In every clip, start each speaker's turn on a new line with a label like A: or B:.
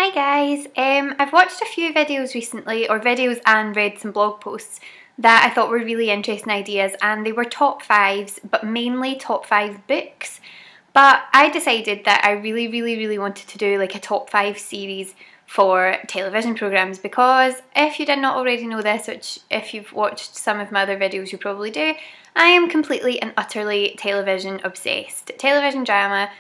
A: Hi guys, I've watched a few videos recently, or videos and read some blog posts that I thought were really interesting ideas, and they were top fives, but mainly top five books. But I decided that I really wanted to do like a top five series for television programmes, because if you did not already know this, which if you've watched some of my other videos you probably do, I am completely and utterly television obsessed. Television drama,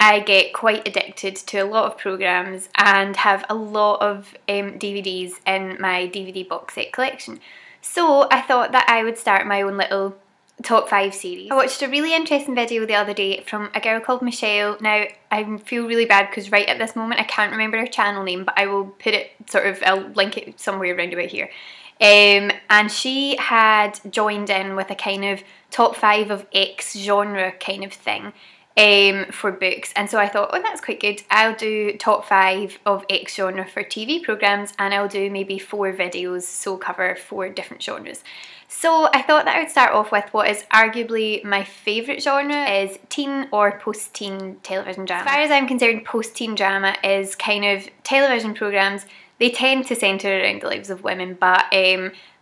A: I get quite addicted to a lot of programmes and have a lot of DVDs in my DVD box set collection. So I thought that I would start my own little top 5 series. I watched a really interesting video the other day from a girl called Michelle. Now I feel really bad because right at this moment I can't remember her channel name, but I will put it I'll link it somewhere around about here. And she had joined in with a kind of top 5 of X genre kind of thing for books, and so I thought, oh, that's quite good. I'll do top 5 of X genre for TV programmes, and I'll do maybe 4 videos, so cover 4 different genres. So I thought that I would start off with what is arguably my favourite genre, is teen or post-teen television drama. As far as I'm concerned, post-teen drama is kind of television programmes. They tend to centre around the lives of women, but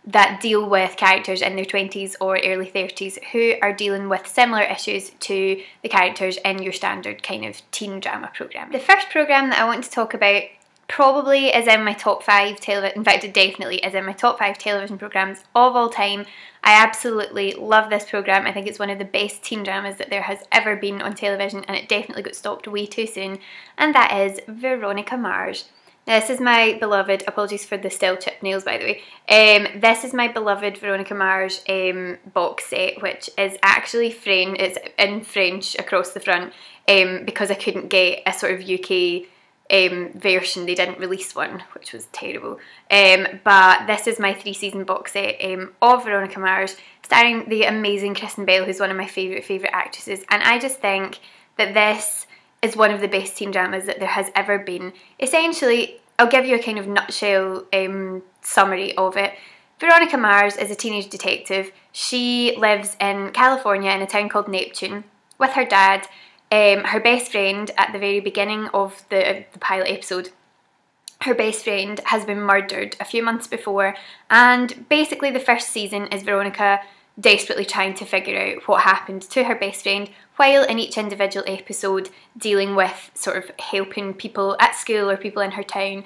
A: that deal with characters in their 20s or early 30s who are dealing with similar issues to the characters in your standard kind of teen drama programme. The first programme that I want to talk about probably is in my top 5 television, in fact it definitely is in my top 5 television programmes of all time. I absolutely love this programme. I think it's one of the best teen dramas that there has ever been on television, and it definitely got stopped way too soon, and that is Veronica Mars. Now, this is my beloved, apologies for the still chip nails by the way, this is my beloved Veronica Mars box set, which is actually French, it's in French across the front, because I couldn't get a sort of UK version. They didn't release one, which was terrible. But this is my 3-season box set of Veronica Mars, starring the amazing Kristen Bell, who's one of my favourite actresses, and I just think that this is one of the best teen dramas that there has ever been. Essentially, I'll give you a kind of nutshell summary of it. Veronica Mars is a teenage detective. She lives in California in a town called Neptune with her dad. Her best friend, at the very beginning of the pilot episode, her best friend has been murdered a few months before, and basically the first season is Veronica desperately trying to figure out what happened to her best friend, while in each individual episode dealing with sort of helping people at school or people in her town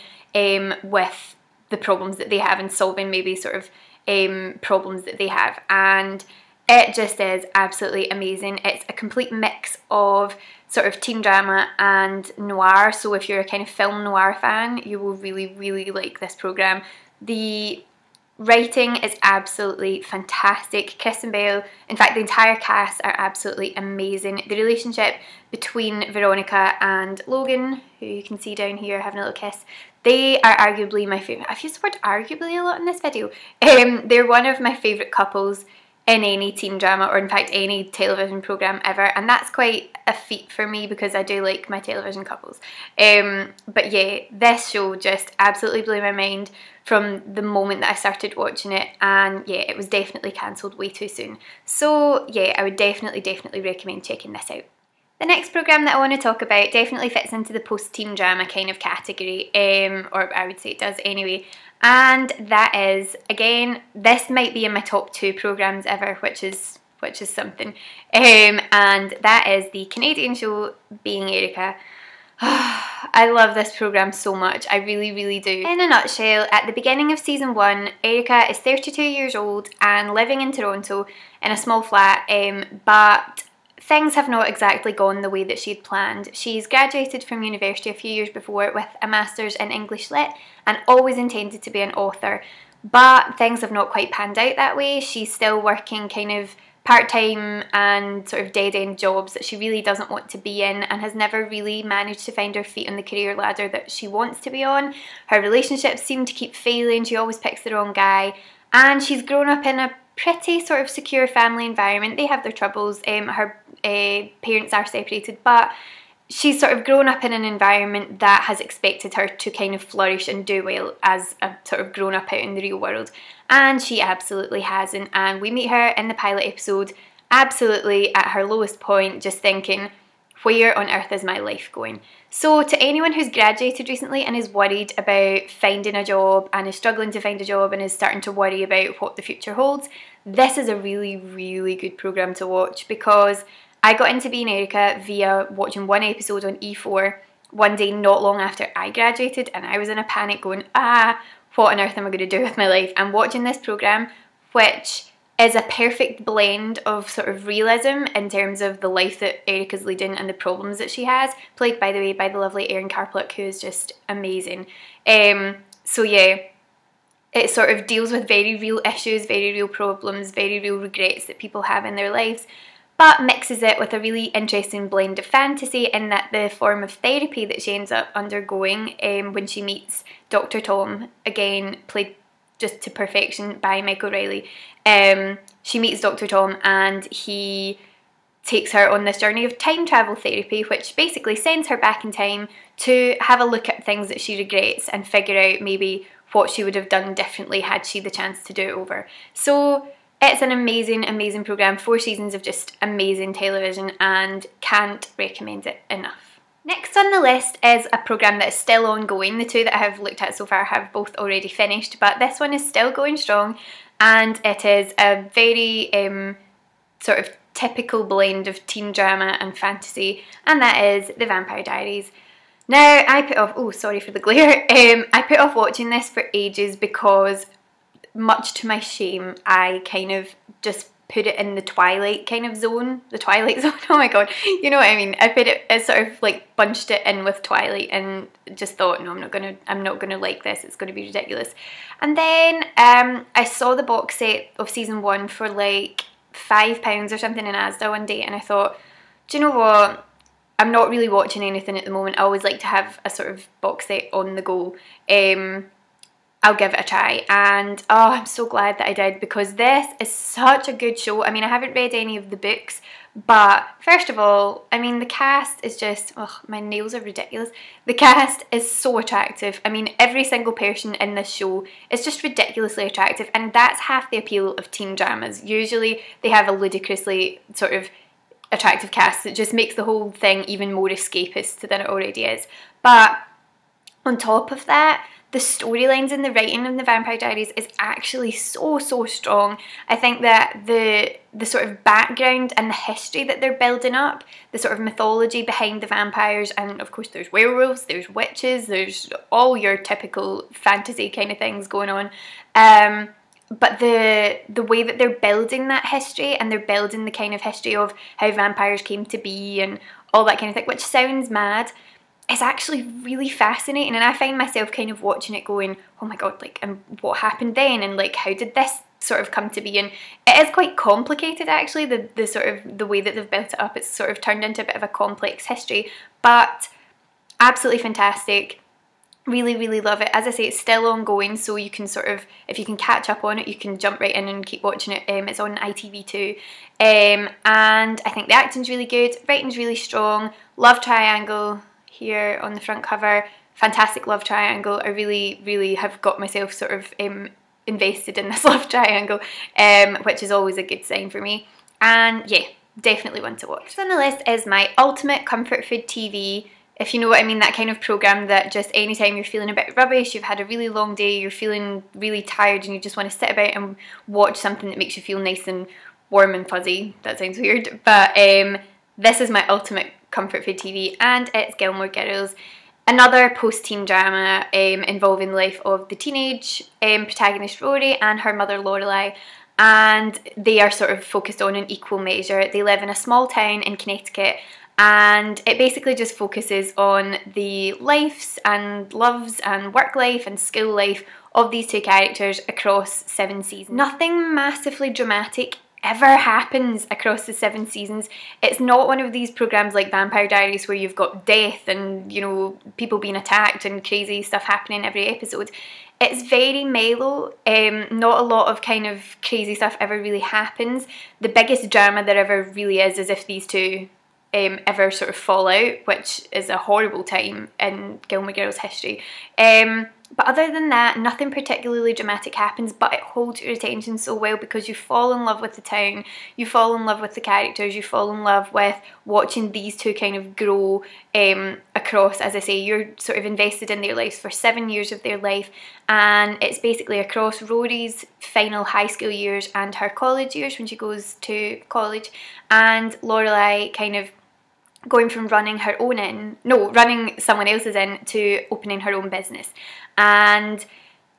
A: with the problems that they have and solving maybe sort of problems that they have. And it just is absolutely amazing. It's a complete mix of sort of teen drama and noir, so if you're a kind of film noir fan, you will really like this programme. The writing is absolutely fantastic. Kristen Bell, in fact the entire cast are absolutely amazing. The relationship between Veronica and Logan, who you can see down here having a little kiss, they are arguably my favourite. I've used the word arguably a lot in this video. They're one of my favourite couples in any teen drama, or in fact any television programme ever, and that's quite a feat for me because I do like my television couples. But yeah, this show just absolutely blew my mind from the moment that I started watching it, and yeah, it was definitely cancelled way too soon. So yeah, I would definitely recommend checking this out. The next programme that I want to talk about definitely fits into the post-teen drama kind of category, or I would say it does anyway, and that is, again, this might be in my top 2 programmes ever, which is something, and that is the Canadian show Being Erica. I love this programme so much, I really do. In a nutshell, at the beginning of season 1, Erica is 32 years old and living in Toronto in a small flat, but things have not exactly gone the way that she'd planned. She's graduated from university a few years before with a Masters in English Lit and always intended to be an author, but things have not quite panned out that way. She's still working kind of part-time and sort of dead-end jobs that she really doesn't want to be in, and has never really managed to find her feet on the career ladder that she wants to be on. Her relationships seem to keep failing, she always picks the wrong guy, and she's grown up in a pretty sort of secure family environment. They have their troubles, her parents are separated, but she's sort of grown up in an environment that has expected her to kind of flourish and do well as a sort of grown up out in the real world, and she absolutely hasn't. And we meet her in the pilot episode absolutely at her lowest point, just thinking, where on earth is my life going? So to anyone who's graduated recently and is worried about finding a job and is struggling to find a job and is starting to worry about what the future holds, this is a really, really good programme to watch, because I got into being Erica via watching one episode on E4 one day not long after I graduated, and I was in a panic going, what on earth am I going to do with my life? And watching this programme, which is a perfect blend of sort of realism in terms of the life that Erica's leading and the problems that she has, played by the way by the lovely Erin Carplick, who is just amazing. So yeah, it sort of deals with very real issues, very real problems, very real regrets that people have in their lives, but mixes it with a really interesting blend of fantasy, in that the form of therapy that she ends up undergoing when she meets Dr. Tom, again played just to perfection by Michael Riley. She meets Dr. Tom and he takes her on this journey of time travel therapy, which basically sends her back in time to have a look at things that she regrets and figure out maybe what she would have done differently had she the chance to do it over. So it's an amazing, amazing programme, 4 seasons of just amazing television, and can't recommend it enough. Next on the list is a programme that is still ongoing. The 2 that I have looked at so far have both already finished, but this one is still going strong, and it is a very sort of typical blend of teen drama and fantasy, and that is The Vampire Diaries. Now, I put off, oh sorry for the glare, I put off watching this for ages because, much to my shame, I kind of just put it in the Twilight kind of zone. The Twilight zone, oh my god, you know what I mean. I put it, I sort of like bunched it in with Twilight and just thought, no, I'm not gonna like this, it's gonna be ridiculous. And then I saw the box set of season 1 for like £5 or something in Asda one day, and I thought, do you know what? I'm not really watching anything at the moment. I always like to have a sort of box set on the go. I'll give it a try, and oh, I'm so glad that I did, because this is such a good show. I mean, I haven't read any of the books, but first of all, I mean, the cast is just, oh, my nails are ridiculous. The cast is so attractive. I mean, every single person in this show is just ridiculously attractive, and that's half the appeal of teen dramas. Usually they have a ludicrously sort of attractive cast that just makes the whole thing even more escapist than it already is. But on top of that, the storylines and the writing in The Vampire Diaries is actually so, so strong. I think that the sort of background and the history that they're building up, the sort of mythology behind the vampires, and of course there's werewolves, there's witches, there's all your typical fantasy kind of things going on. But the way that they're building that history, and they're building the kind of history of how vampires came to be and all that kind of thing, which sounds mad, it's actually really fascinating, and I find myself kind of watching it going, oh my god, like, and what happened then, and like, how did this sort of come to be? And it is quite complicated actually, the sort of the way that they've built it up. It's sort of turned into a bit of a complex history, but absolutely fantastic. Really, really love it. As I say, it's still ongoing, so you can sort of, if you can catch up on it, you can jump right in and keep watching it. It's on ITV2, and I think the acting's really good, writing's really strong, love triangle here on the front cover, fantastic love triangle. I really, really have got myself sort of invested in this love triangle, which is always a good sign for me, and yeah, definitely one to watch. Next on the list is my ultimate comfort food TV, if you know what I mean, that kind of programme that just anytime you're feeling a bit rubbish, you've had a really long day, you're feeling really tired and you just want to sit about and watch something that makes you feel nice and warm and fuzzy. That sounds weird, but this is my ultimate comfort food TV, and it's Gilmore Girls. Another post-teen drama involving the life of the teenage protagonist Rory and her mother Lorelai, and they are sort of focused on an equal measure. They live in a small town in Connecticut, and it basically just focuses on the lives and loves and work life and school life of these 2 characters across 7 seasons. Nothing massively dramatic ever happens across the 7 seasons. It's not one of these programs like Vampire Diaries where you've got death and, you know, people being attacked and crazy stuff happening every episode. It's very mellow, not a lot of kind of crazy stuff ever really happens. The biggest drama there ever really is if these 2 ever sort of fall out, which is a horrible time in Gilmore Girls history. But other than that, nothing particularly dramatic happens, but it holds your attention so well because you fall in love with the town, you fall in love with the characters, you fall in love with watching these two kind of grow across, as I say, you're sort of invested in their lives for 7 years of their life, and it's basically across Rory's final high school years and her college years when she goes to college, and Lorelai kind of going from running running someone else's in to opening her own business. And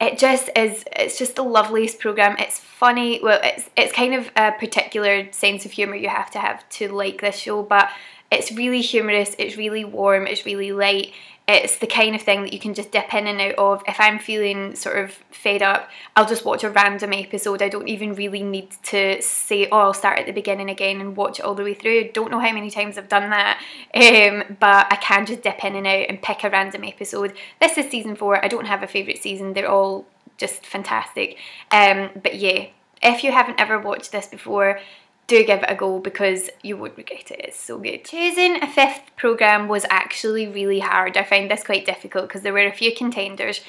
A: it's just the loveliest program. It's funny, well, it's kind of a particular sense of humour you have to like this show, but it's really humorous, it's really warm, it's really light. It's the kind of thing that you can just dip in and out of. If I'm feeling sort of fed up, I'll just watch a random episode. I don't even really need to say, oh, I'll start at the beginning again and watch it all the way through. Don't know how many times I've done that, but I can just dip in and out and pick a random episode. This is season 4. I don't have a favourite season. They're all just fantastic. But yeah, if you haven't ever watched this before, do give it a go because you won't regret it. It's so good. Choosing a 5th programme was actually really hard. I found this quite difficult because there were a few contenders,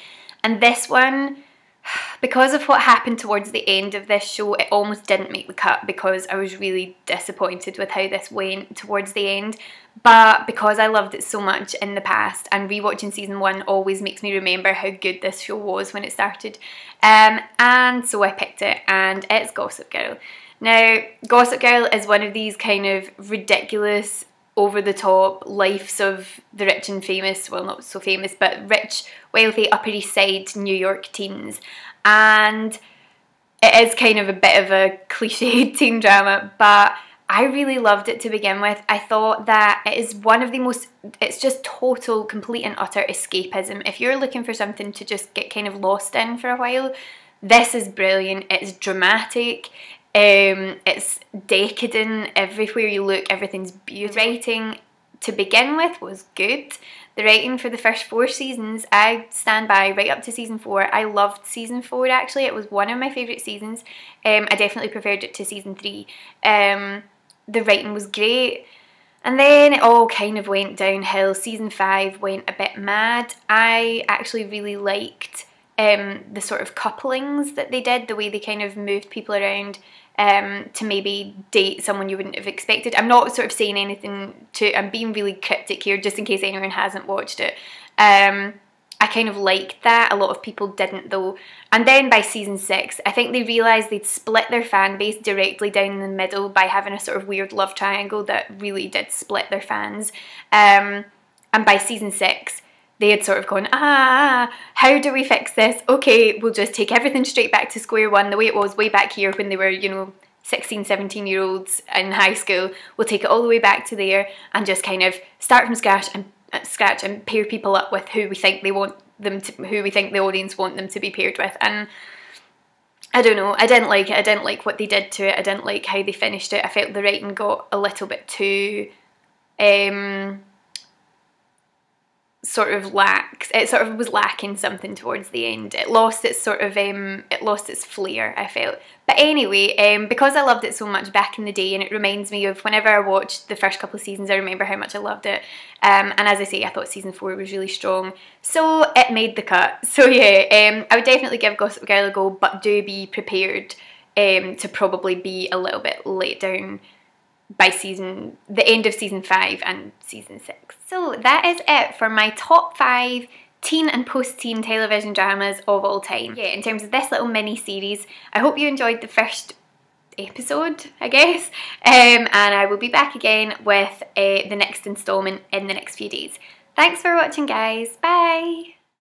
A: and this one, because of what happened towards the end of this show, it almost didn't make the cut because I was really disappointed with how this went towards the end. But because I loved it so much in the past, and rewatching season 1 always makes me remember how good this show was when it started, and so I picked it, and it's Gossip Girl. Now, Gossip Girl is one of these kind of ridiculous, over-the-top lives of the rich and famous, well, not so famous, but rich, wealthy, Upper East Side New York teens. And it is kind of a bit of a cliched teen drama, but I really loved it to begin with. I thought that it is one of the most, it's just total, complete and utter escapism. If you're looking for something to just get kind of lost in for a while, this is brilliant. It's dramatic. It's decadent. Everywhere you look, everything's beautiful. The writing to begin with was good. The writing for the first 4 seasons, I stand by right up to season 4. I loved season 4 actually. It was one of my favourite seasons. I definitely preferred it to season 3. The writing was great. And then it all kind of went downhill. Season 5 went a bit mad. I actually really liked the sort of couplings that they did, the way they kind of moved people around to maybe date someone you wouldn't have expected. I'm not sort of saying anything I'm being really cryptic here just in case anyone hasn't watched it. I kind of liked that. A lot of people didn't though. And then by season 6, I think they realised they'd split their fan base directly down the middle by having a sort of weird love triangle that really did split their fans. And by season 6, they had sort of gone, how do we fix this? Okay, we'll just take everything straight back to square one, the way it was way back here when they were, you know, 16, 17-year-olds in high school. We'll take it all the way back to there and just kind of start from scratch and pair people up with who we think they want them to, who we think the audience want them to be paired with. And I don't know, I didn't like it. I didn't like what they did to it. I didn't like how they finished it. I felt the writing got a little bit too sort of lax. It sort of was lacking something towards the end. It lost its sort of it lost its flair, I felt. But anyway, because I loved it so much back in the day, and it reminds me of whenever I watched the first couple of seasons, I remember how much I loved it. And as I say, I thought season 4 was really strong, so it made the cut. So yeah, I would definitely give Gossip Girl a go, but do be prepared to probably be a little bit let down by the end of season 5 and season 6. So that is it for my top 5 teen and post-teen television dramas of all time. Yeah, in terms of this little mini series, I hope you enjoyed the first episode, I guess, and I will be back again with the next instalment in the next few days. Thanks for watching, guys. Bye!